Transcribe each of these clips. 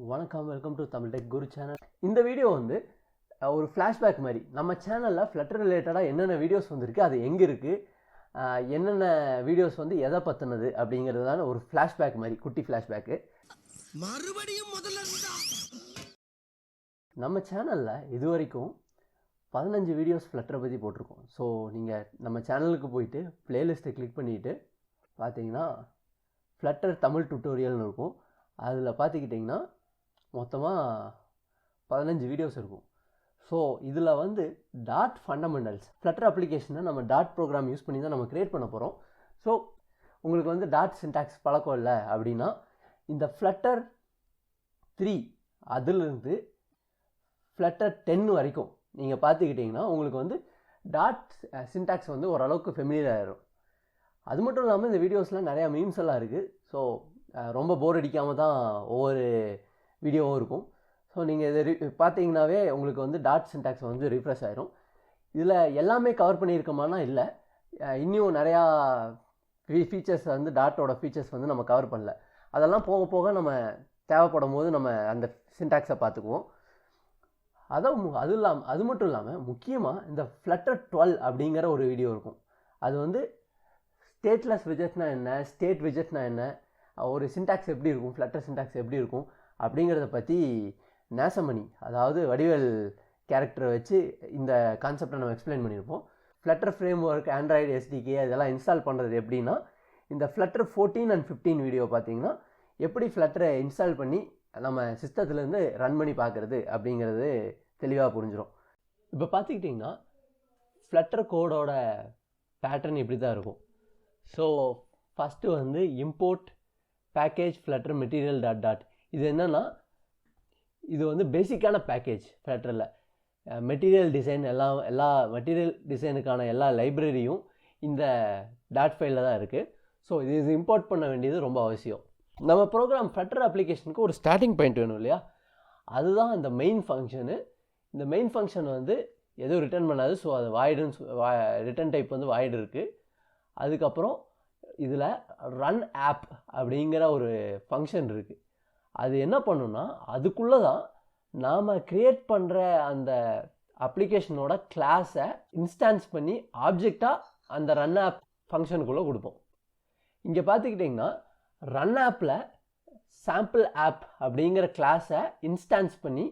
வணக்கம், welcome to Tamil tech Guru channel. இந்த video வந்து ஒரு ஃப்ளாஷ்பேக் மாதிரி. நம்ம சேனலில் ஃப்ளட்டர் ரிலேட்டடாக என்னென்ன வீடியோஸ் வந்திருக்கு, அது எங்கே இருக்குது, என்னென்ன வீடியோஸ் வந்து எதை பற்றினது அப்படிங்கிறதான ஒரு ஃப்ளாஷ்பேக் மாதிரி, குட்டி ஃப்ளாஷ்பேக்கு. மறுபடியும் முதல்ல நம்ம சேனலில் இது வரைக்கும் 15 வீடியோஸ் ஃப்ளட்டரை பற்றி போட்டிருக்கோம். ஸோ நீங்கள் நம்ம சேனலுக்கு போயிட்டு ப்ளேலிஸ்ட்டை கிளிக் பண்ணிவிட்டு பார்த்தீங்கன்னா ஃப்ளட்டர் தமிழ் டுட்டோரியல்னு இருக்கும். அதில் பார்த்துக்கிட்டிங்கன்னா மொத்தமாக 15 வீடியோஸ் இருக்கும். ஸோ இதில் வந்து டாட் ஃபண்டமெண்டல்ஸ், ஃப்ளட்டர் அப்ளிகேஷனை நம்ம டாட் ப்ரோக்ராம் யூஸ் பண்ணி தான் நம்ம க்ரியேட் பண்ண போகிறோம். ஸோ உங்களுக்கு வந்து டாட் சின்டாக்ஸ் பழக்கம் இல்லை அப்படின்னா இந்த ஃப்ளட்டர் 3 அதிலிருந்து ஃப்ளட்டர் 10 வரைக்கும் நீங்கள் பார்த்துக்கிட்டிங்கன்னா உங்களுக்கு வந்து டாட் சின்டாக்ஸ் வந்து ஓரளவுக்கு ஃபெமிலியர் ஆகிடும். அது மட்டும் இல்லாமல் இந்த வீடியோஸில் நிறையா மீம்ஸ் எல்லாம் இருக்குது. ஸோ ரொம்ப போர் அடிக்காமல் தான் ஒவ்வொரு வீடியோவும் இருக்கும். ஸோ நீங்கள் இதை பார்த்தீங்கன்னாவே உங்களுக்கு வந்து டாட் சின்டாக்ஸ் வந்து ரிஃப்ரெஷ் ஆகிரும். இதில் எல்லாமே கவர் பண்ணியிருக்கோமானா இல்லை, இன்னும் நிறையா ஃபீச்சர்ஸ் வந்து டாட்டோட ஃபீச்சர்ஸ் வந்து நம்ம கவர் பண்ணல. அதெல்லாம் போக போக நம்ம தேவைப்படும் போது நம்ம அந்த சின்டாக்ஸை பார்த்துக்குவோம். அது மட்டும் இல்லாமல் முக்கியமாக இந்த ஃப்ளட்டர் 12 அப்படிங்கிற ஒரு வீடியோ இருக்கும். அது வந்து ஸ்டேட்லெஸ் விஜெட்னா என்ன, ஸ்டேட் விஜெட்னா என்ன, ஒரு சின்டாக்ஸ் எப்படி இருக்கும், ஃப்ளட்டர் சின்டாக்ஸ் எப்படி இருக்கும் அப்படிங்கிறத பற்றி நேசமணி, அதாவது வடிவேல் கேரக்டரை வச்சு இந்த கான்செப்டை நம்ம எக்ஸ்பிளைன் பண்ணியிருப்போம். Flutter frame work, Android SDK இதெல்லாம் இன்ஸ்டால் பண்ணுறது எப்படின்னா, இந்த ஃப்ளட்டர் 14 and 15 வீடியோ பார்த்தீங்கன்னா எப்படி ஃப்ளட்டரை இன்ஸ்டால் பண்ணி நம்ம சிஸ்டத்துலேருந்து ரன் பண்ணி பார்க்குறது அப்படிங்கிறது தெளிவாக புரிஞ்சிடும். இப்போ பார்த்துக்கிட்டிங்கன்னா ஃப்ளட்டர் கோடோட பேட்டர்ன் இப்படி தான் இருக்கும். ஸோ ஃபஸ்ட்டு வந்து import package flutter material dot dot. இது என்னென்னா, இது வந்து பேசிக்கான பேக்கேஜ் ஃப்ளட்டரில். மெட்டீரியல் டிசைன் எல்லா மெட்டீரியல் டிசைனுக்கான எல்லா லைப்ரரியும் இந்த டாட் ஃபைலில் தான் இருக்குது. ஸோ இது இம்போர்ட் பண்ண வேண்டியது ரொம்ப அவசியம். நம்ம ப்ரோக்ராம் ஃப்ளட்டர் அப்ளிகேஷனுக்கு ஒரு ஸ்டார்டிங் பாயிண்ட் வேணும் இல்லையா, அதுதான் இந்த மெயின் ஃபங்க்ஷனு. இந்த மெயின் ஃபங்க்ஷன் வந்து எதுவும் ரிட்டர்ன் பண்ணாது. ஸோ அது வாய்டுன்னு ரிட்டர்ன் டைப் வந்து வாய்டு இருக்குது. அதுக்கப்புறம் இதில் ரன் ஆப் அப்படிங்கிற ஒரு ஃபங்க்ஷன் இருக்குது. அது என்ன பண்ணுன்னா, அதுக்குள்ளே தான் நாம் க்ரியேட் பண்ணுற அந்த அப்ளிகேஷனோட கிளாஸை இன்ஸ்டான்ஸ் பண்ணி ஆப்ஜெக்டாக அந்த ரன் ஆப் ஃபங்க்ஷனுக்குள்ளே கொடுப்போம். இங்கே பார்த்துக்கிட்டிங்கன்னா ரன் ஆப்பில் சாம்பிள் ஆப் அப்படிங்கிற கிளாஸை இன்ஸ்டான்ஸ் பண்ணி,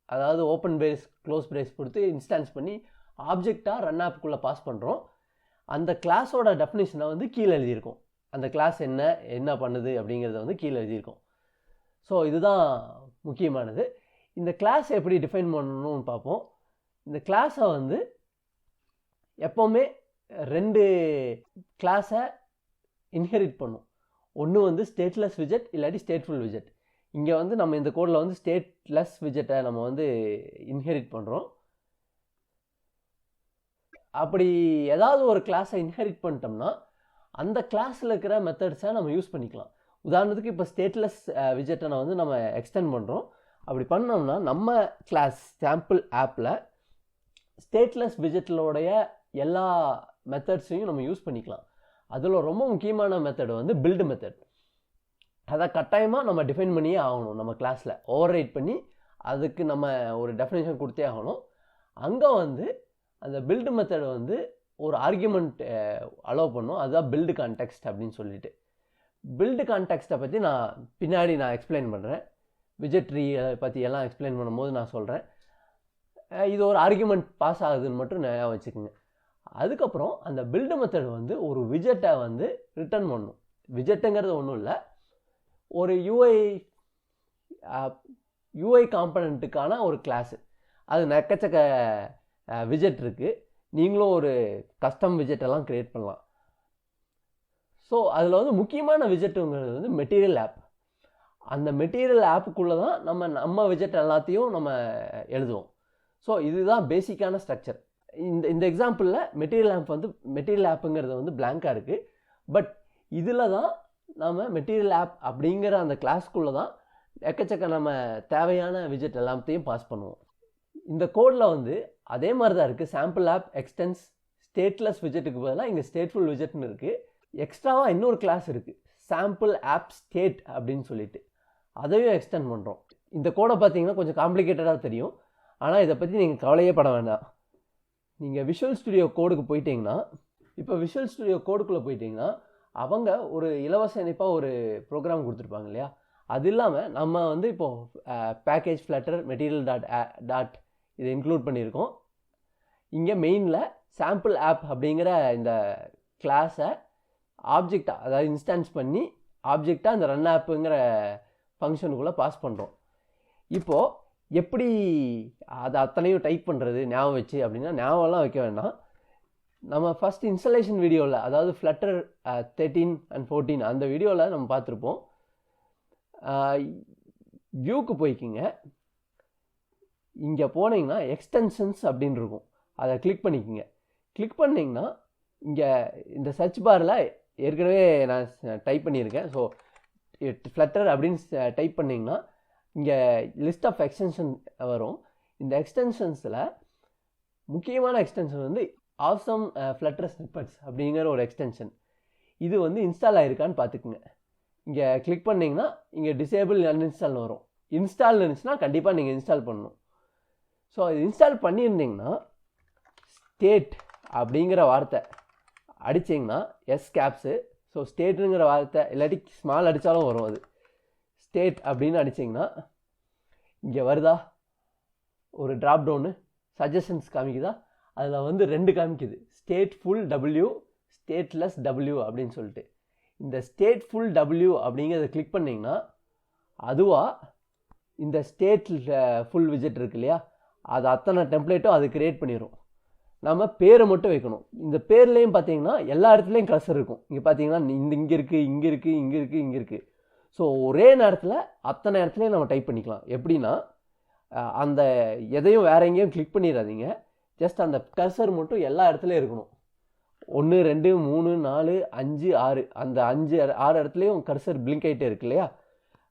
அதாவது ஓப்பன் பிரேஸ் க்ளோஸ் பிரேஸ் கொடுத்து இன்ஸ்டான்ஸ் பண்ணி ஆப்ஜெக்டாக ரன் ஆப்புக்குள்ளே பாஸ் பண்ணுறோம். அந்த கிளாஸோட டெஃபினிஷனை வந்து கீழே எழுதியிருக்கோம். அந்த கிளாஸ் என்ன பண்ணுது அப்படிங்கிறத வந்து கீழே எழுதியிருக்கோம். ஸோ இதுதான் முக்கியமானது. இந்த கிளாஸ் எப்படி டிஃபைன் பண்ணணும்னு பார்ப்போம். இந்த கிளாஸை வந்து எப்போவுமே 2 கிளாஸை இன்ஹெரிட் பண்ணும். ஒன்று வந்து ஸ்டேட்லெஸ் விஜெட், இல்லாட்டி ஸ்டேட்ஃபுல் விஜெட். இங்கே வந்து நம்ம இந்த கோடில் வந்து ஸ்டேட்லெஸ் விஜெட்டை நம்ம வந்து இன்ஹெரிட் பண்ணுறோம். அப்படி ஏதாவது ஒரு கிளாஸை இன்ஹெரிட் பண்ணிட்டோம்னா அந்த கிளாஸில் இருக்கிற மெத்தட்ஸை நம்ம யூஸ் பண்ணிக்கலாம். உதாரணத்துக்கு இப்போ ஸ்டேட்லெஸ் விஜெட்டை வந்து நம்ம எக்ஸ்டெண்ட் பண்ணுறோம். அப்படி பண்ணோம்னா நம்ம கிளாஸ் சாம்பிள் ஆப்பில் ஸ்டேட்லெஸ் விஜெட்டிலோடைய எல்லா மெத்தட்ஸையும் நம்ம யூஸ் பண்ணிக்கலாம். அதில் ரொம்ப முக்கியமான மெத்தட் வந்து பில்டு மெத்தட். அதை கட்டாயமாக நம்ம டிஃபைன் பண்ணியே ஆகணும். நம்ம கிளாஸில் ஓவர் ரைட் பண்ணி அதுக்கு நம்ம ஒரு டெஃபினேஷன் கொடுத்தே ஆகணும். அங்கே வந்து அந்த பில்டு மெத்தட் வந்து ஒரு ஆர்கியூமெண்ட் அலோவ் பண்ணும். அதுதான் பில்டு கான்டெக்ஸ்ட் அப்படின்னு சொல்லிட்டு. பில்டு கான்டெக்ஸ்ட்டை பற்றி நான் பின்னாடி எக்ஸ்பிளைன் பண்ணுறேன். விஜெட் ட்ரீ பற்றி எல்லாம் எக்ஸ்பிளைன் பண்ணும்போது நான் சொல்கிறேன். இது ஒரு ஆர்கியூமெண்ட் பாஸ் ஆகுதுன்னு மட்டும் ஞாபகம் வச்சுக்கோங்க. அதுக்கப்புறம் அந்த பில்டு மெத்தட் வந்து ஒரு விஜெட்டை வந்து ரிட்டர்ன் பண்ணும். விஜெட்டுங்கிறது ஒன்றும் இல்லை, ஒரு யூஐ காம்பனண்ட்டுக்கான ஒரு கிளாஸு. அது நெக்கச்சக்க விஜெட் இருக்குது. நீங்களும் ஒரு கஸ்டம் விஜெட்டெல்லாம் க்ரியேட் பண்ணலாம். ஸோ அதில் வந்து முக்கியமான விஜெட்டுங்கிறது வந்து மெட்டீரியல் ஆப். அந்த மெட்டீரியல் ஆப்புக்குள்ளே தான் நம்ம விஜெட் எல்லாத்தையும் நம்ம எழுதுவோம். ஸோ இதுதான் பேசிக்கான ஸ்ட்ரக்சர். இந்த எக்ஸாம்பிளில் மெட்டீரியல் ஆப்புங்கிறது வந்து பிளாங்காக இருக்குது. பட் இதில் தான் நம்ம மெட்டீரியல் ஆப் அப்படிங்கிற அந்த கிளாஸ்க்குள்ளே தான் எக்கச்சக்க நம்ம தேவையான விஜெட் எல்லாத்தையும் பாஸ் பண்ணுவோம். இந்த கோடில் வந்து அதே மாதிரி தான் இருக்குது. சாம்பிள் ஆப் எக்ஸ்டென்ஸ் ஸ்டேட்லெஸ் விஜெட்டுக்கு பதிலாக இங்கே ஸ்டேட்ஃபுல் விஜெட்னு இருக்குது. எக்ஸ்ட்ராவாக இன்னொரு கிளாஸ் இருக்குது, சாம்பிள் ஆப் ஸ்டேட் அப்படின்னு சொல்லிட்டு. அதையும் எக்ஸ்டெண்ட் பண்ணுறோம். இந்த கோடை பார்த்தீங்கன்னா கொஞ்சம் காம்ப்ளிகேட்டடாக தெரியும். ஆனால் இதை பற்றி நீங்கள் கவலையே பட வேண்டாம். நீங்கள் விஷுவல் ஸ்டுடியோ கோடுக்கு போயிட்டீங்கன்னா, இப்போ விஷுவல் ஸ்டுடியோ கோடுக்குள்ளே போயிட்டீங்கன்னா அவங்க ஒரு இலவச இணைப்பாக ஒரு ப்ரோக்ராம் கொடுத்துருப்பாங்க இல்லையா? அது இல்லாமல் நம்ம வந்து இப்போது பேக்கேஜ் ஃப்ளட்டர் மெட்டீரியல் டாட் இதை இன்க்ளூட் பண்ணியிருக்கோம். இங்கே மெயினில் சாம்பிள் ஆப் அப்படிங்கிற இந்த கிளாஸை ஆப்ஜெக்டாக, அதாவது இன்ஸ்டான்ஸ் பண்ணி ஆப்ஜெக்டாக அந்த ரன் ஆப்புங்கிற ஃபங்க்ஷனுக்குள்ளே பாஸ் பண்ணுறோம். இப்போது எப்படி அதை அத்தனையும் டைப் பண்ணுறது ஞாபகம் வச்சு அப்படின்னா, ஞாபகம்லாம் வைக்க வேண்டாம். நம்ம ஃபஸ்ட் இன்ஸ்டலேஷன் வீடியோவில், அதாவது ஃப்ளட்டர் 13 and 14 அந்த வீடியோவில் நம்ம பார்த்துருப்போம். வியூக்கு போய்க்கிங்க. இங்கே போனீங்கன்னா எக்ஸ்டென்ஷன்ஸ் அப்படின்னு இருக்கும், அதை கிளிக் பண்ணிக்கோங்க. கிளிக் பண்ணிங்கன்னா இங்கே இந்த சர்ச் பாரில் ஏற்கனவே நான் டைப் பண்ணியிருக்கேன். ஸோ ஃப்ளட்டர் அப்படின்னு டைப் பண்ணிங்கன்னா இங்கே லிஸ்ட் ஆஃப் எக்ஸ்டென்ஷன் வரும். இந்த எக்ஸ்டென்ஷன்ஸில் முக்கியமான எக்ஸ்டென்ஷன் வந்து ஆசம் ஃப்ளட்டர் ஸ்னிப்பெட்ஸ் அப்படிங்கிற ஒரு எக்ஸ்டென்ஷன். இது வந்து இன்ஸ்டால் ஆகிருக்கான்னு பார்த்துக்குங்க. இங்கே கிளிக் பண்ணிங்கன்னா இங்கே டிசேபிள் அன்இன்ஸ்டால்னு வரும். இன்ஸ்டால் இருந்துச்சுன்னா கண்டிப்பாக நீங்கள் இன்ஸ்டால் பண்ணணும். ஸோ இது இன்ஸ்டால் பண்ணியிருந்தீங்கன்னா ஸ்டேட் அப்படிங்கிற வார்த்தை அடிச்சிங்கன்னா எஸ் கேப்ஸு, ஸோ ஸ்டேட்டுங்கிற வார்த்தை இல்லாட்டி ஸ்மால் அடித்தாலும் வரும். அது ஸ்டேட் அப்படின்னு அடிச்சிங்கன்னா இங்கே வருதா ஒரு ட்ராப் டவுனு சஜஷன்ஸ் காமிக்குதா? அதில் வந்து 2 காமிக்குது, state full W, stateless W அப்படின்னு சொல்லிட்டு. இந்த ஸ்டேட் ஃபுல் டபிள்யூ அப்படிங்கிறத கிளிக் பண்ணிங்கன்னா அதுவாக இந்த ஸ்டேட் ஃபுல் விஜெட் இருக்கு இல்லையா, அது அத்தனை டெம்ப்ளேட்டும் அது கிரியேட் பண்ணிடும். நம்ம பேரை மட்டும் வைக்கணும். இந்த பேர்லேயும் பார்த்தீங்கன்னா எல்லா இடத்துலையும் கர்சர் இருக்கும். இங்கே பார்த்தீங்கன்னா இங்கே இருக்குது, இங்கே இருக்குது, இங்கே இருக்குது, இங்கே இருக்குது. ஸோ ஒரே நேரத்தில் அத்தனை இடத்துலையும் நம்ம டைப் பண்ணிக்கலாம். எப்படின்னா அந்த எதையும் வேற எங்கேயும் கிளிக் பண்ணிடாதீங்க. ஜஸ்ட் அந்த கர்சர் மட்டும் எல்லா இடத்துலையும் இருக்கணும். 1 2 3 4 5 6 அந்த 5 6 இடத்துலையும் கர்சர் பிளிங்க் ஆகிட்டே இருக்கு இல்லையா?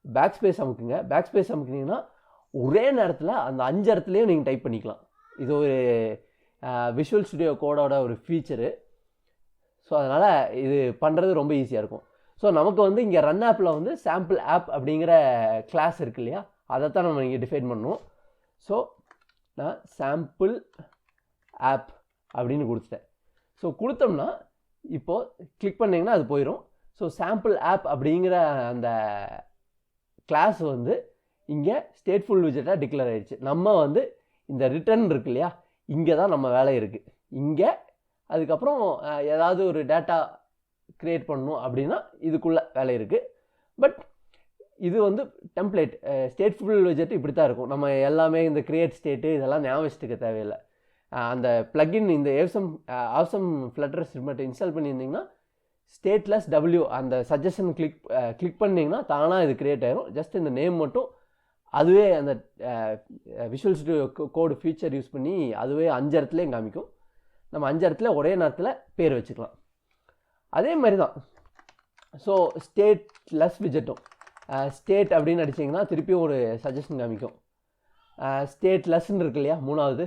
பேக் ஸ்பேஸ் அமுக்குங்க. பேக் ஸ்பேஸ் அமுக்குனீங்கன்னா ஒரே நேரத்தில் அந்த 5 இடத்துலையும் நீங்கள் டைப் பண்ணிக்கலாம். இது ஒரு விஷுவல் ஸ்டுடியோ கோடோட ஒரு ஃபீச்சரு. ஸோ அதனால் இது பண்ணுறது ரொம்ப ஈஸியாக இருக்கும். ஸோ நமக்கு வந்து இங்கே ரன் ஆப்பில் வந்து சாம்பிள் ஆப் அப்படிங்கிற கிளாஸ் இருக்கு இல்லையா, அதைத்தான் நம்ம இங்கே டிஃபைன் பண்ணணும். ஸோ நான் சாம்பிள் ஆப் அப்படின்னு கொடுத்துட்டேன். ஸோ கொடுத்தோம்னா இப்போது கிளிக் பண்ணிங்கன்னா அது போயிடும். ஸோ சாம்பிள் ஆப் அப்படிங்கிற அந்த கிளாஸ் வந்து இங்கே ஸ்டேட்ஃபுல் விஜெட்டாக டிக்ளேர் ஆகிடுச்சு. நம்ம வந்து இந்த ரிட்டர்ன் இருக்கு இல்லையா, இங்கே தான் நம்ம வேலை இருக்குது. இங்கே அதுக்கப்புறம் ஏதாவது ஒரு டேட்டா க்ரியேட் பண்ணணும் அப்படின்னா இதுக்குள்ளே வேலை இருக்குது. பட் இது வந்து டெம்ப்ளேட் ஸ்டேட்ஃபுல் விஜெட் இப்படி தான் இருக்கும். நம்ம எல்லாமே இந்த கிரியேட் ஸ்டேட்டு இதெல்லாம் ஞாபகம் வச்சுக்க தேவையில்லை. அந்த பிளக்இன் இந்த ஆசம் ஃப்ளட்டர் ஸ்னிப்பெட் இன்ஸ்டால் பண்ணியிருந்தீங்கன்னா ஸ்டேட்லெஸ் டபிள்யூ அந்த சஜஷன் கிளிக் பண்ணிங்கன்னா தானாக இது கிரியேட் ஆகிரும். ஜஸ்ட் இந்த நேம் மட்டும் அதுவே அந்த விஷுவல் ஸ்டுடியோ கோடு ஃபீச்சர் யூஸ் பண்ணி அதுவே 5 இடத்துலையும் காமிக்கும். நம்ம 5 இடத்துல ஒரே நேரத்தில் பேர் வச்சுக்கலாம். அதே மாதிரி தான் ஸோ ஸ்டேட்லெஸ் விஜெட்டும் ஸ்டேட் அப்படின்னு அடிச்சிங்கன்னா திருப்பியும் ஒரு சஜஷன் காமிக்கும். ஸ்டேட்லெஸ்ன்னு இருக்கு இல்லையா, 3வது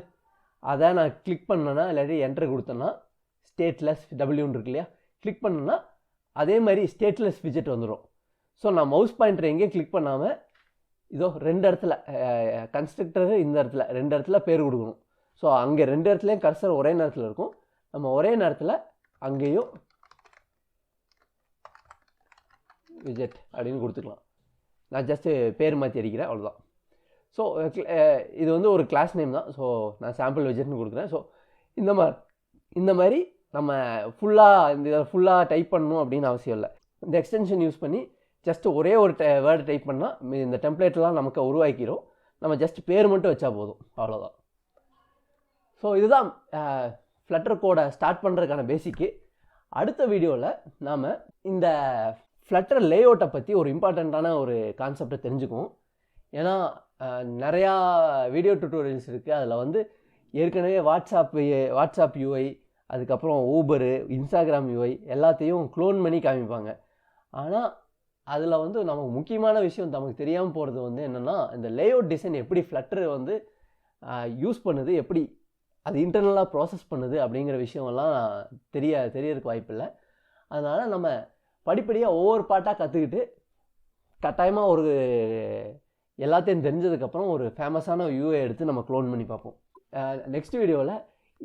அதை நான் கிளிக் பண்ணேன்னா இல்லாட்டி என்ட்ரு கொடுத்தேன்னா ஸ்டேட்லெஸ் டபிள்யூன்னு இருக்கு இல்லையா, கிளிக் பண்ணேன்னா அதே மாதிரி ஸ்டேட்லெஸ் விஜெட் வந்துடும். ஸோ நான் மவுஸ் பாயிண்டர் எங்கேயும் கிளிக் பண்ணாமல் இதோ 2 இடத்துல கன்ஸ்ட்ரக்டர் இந்த இடத்துல 2 இடத்துல பேர் கொடுக்கணும். ஸோ அங்கே 2 இடத்துலையும் கர்சர் ஒரே நேரத்தில் இருக்கும். நம்ம ஒரே நேரத்தில் அங்கேயும் விஜெட் அப்படின்னு கொடுத்துக்கலாம். நான் ஜஸ்ட்டு பேர் மாற்றி அடிக்கிறேன், அவ்வளோதான். ஸோ இது வந்து ஒரு கிளாஸ் நேம் தான். ஸோ நான் சாம்பிள் விஜெட்னு கொடுக்குறேன். ஸோ இந்த மாதிரி நம்ம ஃபுல்லாக டைப் பண்ணணும் அப்படின்னு அவசியம் இல்லை. இந்த எக்ஸ்டென்ஷன் யூஸ் பண்ணி ஜஸ்ட் ஒரே ஒரு வேர்டு டைப் பண்ணால் இந்த டெம்ப்ளேட்லாம் நமக்கு உருவாக்கிடும். நம்ம ஜஸ்ட் பேர் மட்டும் வச்சா போதும், அவ்வளோதான். ஸோ இதுதான் ஃப்ளட்டர் கோடை ஸ்டார்ட் பண்ணுறதுக்கான பேசிக்கு. அடுத்த வீடியோவில் நாம் இந்த ஃப்ளட்டர் லேஅவுட்டை பற்றி ஒரு இம்பார்ட்டண்ட்டான ஒரு கான்செப்டை தெரிஞ்சுக்குவோம். ஏன்னா நிறையா வீடியோ டியூட்டோரியல்ஸ் இருக்குது. அதில் வந்து ஏற்கனவே வாட்ஸ்அப் யூஐ, அதுக்கப்புறம் ஊபரு, இன்ஸ்டாகிராம் யூஐ எல்லாத்தையும் க்ளோன் பண்ணி காமிப்பாங்க. ஆனால் அதில் வந்து நமக்கு முக்கியமான விஷயம் நமக்கு தெரியாமல் போகிறது வந்து என்னென்னா, இந்த லேஅவுட் டிசைன் எப்படி ஃப்ளட்டர் வந்து யூஸ் பண்ணுது, எப்படி அது இன்டர்னலாக ப்ராசஸ் பண்ணுது அப்படிங்கிற விஷயமெல்லாம் தெரியறதுக்கு வாய்ப்பில்லை. அதனால் நம்ம படிப்படியாக ஒவ்வொரு பாட்டாக கற்றுக்கிட்டு கட்டாயமாக ஒரு எல்லாத்தையும் தெரிஞ்சதுக்கப்புறம் ஒரு ஃபேமஸான வியூவை எடுத்து நம்ம க்ளோன் பண்ணி பார்ப்போம். நெக்ஸ்ட் வீடியோவில்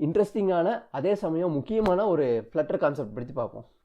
இன்ட்ரெஸ்டிங்கான அதே சமயம் முக்கியமான ஒரு ஃப்ளட்டர் கான்செப்ட் பற்றி பார்ப்போம்.